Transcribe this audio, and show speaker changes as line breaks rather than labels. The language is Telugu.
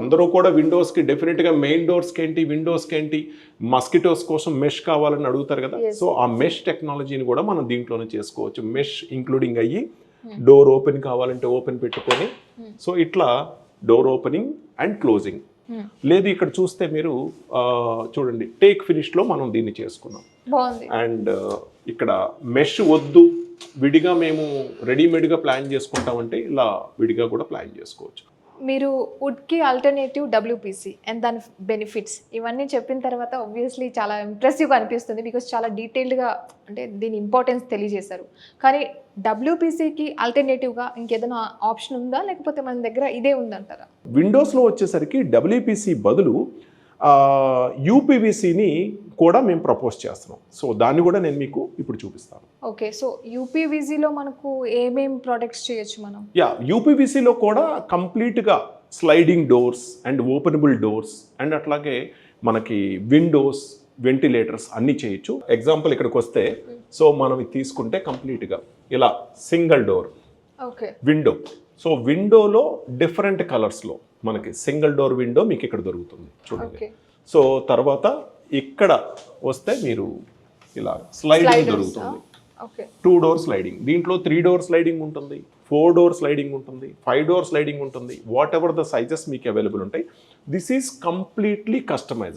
అందరూ కూడా విండోస్కి డెఫినెట్గా మెయిన్ డోర్స్కి ఏంటి విండోస్కి ఏంటి మస్కిటోస్ కోసం మెష్ కావాలని అడుగుతారు కదా. సో ఆ మెష్ టెక్నాలజీని కూడా మనం దీంట్లోనే చేసుకోవచ్చు. మెష్ ఇంక్లూడింగ్ అయ్యి డోర్ ఓపెన్ కావాలంటే ఓపెన్ పెట్టుకొని, సో ఇట్లా డోర్ ఓపెనింగ్ అండ్ క్లోజింగ్. లేదు ఇక్కడ చూస్తే మీరు చూడండి టేక్ ఫినిష్లో మనం దీన్ని చేసుకున్నాం. అండ్ ఇక్కడ మెష్ వద్దు, విడిగా మేము రెడీమేడ్గా ప్లాన్ చేసుకుంటామంటే ఇలా విడిగా కూడా ప్లాన్ చేసుకోవచ్చు.
మీరు వుడ్కి ఆల్టర్నేటివ్ డబ్ల్యూపీసీ అండ్ దాని బెనిఫిట్స్ ఇవన్నీ చెప్పిన తర్వాత ఆబ్వియస్లీ చాలా ఇంప్రెసివ్గా అనిపిస్తుంది, బికాస్ చాలా డీటెయిల్డ్గా అంటే దీని ఇంపార్టెన్స్ తెలియజేశారు. కానీ డబ్ల్యూపీసీకి ఆల్టర్నేటివ్గా ఇంకేదైనా ఆప్షన్ ఉందా, లేకపోతే మన దగ్గర ఇదే ఉందంటారా?
విండోస్లో వచ్చేసరికి డబ్ల్యూపీసీ బదులు యూపీవీసీని కూడా మేము ప్రపోజ్ చేస్తున్నాం. సో దాన్ని కూడా నేను మీకు ఇప్పుడు చూపిస్తాను.
ఓకే, సో యూపీవీసీలో మనకు ఏమేం ప్రోడక్ట్స్ చేయొచ్చు మనం?
యూపీవీసీలో కూడా కంప్లీట్గా sliding doors and openable doors and అట్లాగే మనకి విండోస్, వెంటిలేటర్స్ అన్నీ చేయొచ్చు. ఎగ్జాంపుల్ ఇక్కడికి వస్తే సో మనం ఇది తీసుకుంటే కంప్లీట్గా ఇలా సింగిల్ డోర్ విండో. సో విండోలో డిఫరెంట్ కలర్స్లో మనకి సింగిల్ డోర్ విండో మీకు ఇక్కడ దొరుకుతుంది చూడండి. సో తర్వాత ఇక్కడ వస్తే మీరు ఇలా స్లైడింగ్ దొరుకుతుంది. 2 డోర్ స్లైడింగ్, దీంట్లో 3 డోర్ స్లైడింగ్ ఉంటుంది, 4 డోర్ స్లైడింగ్ ఉంటుంది, 5 డోర్ స్లైడింగ్ ఉంటుంది. వాట్ ఎవర్ ద సైజెస్ మీకు అవైలబుల్ ఉంటాయి. This is completely customise.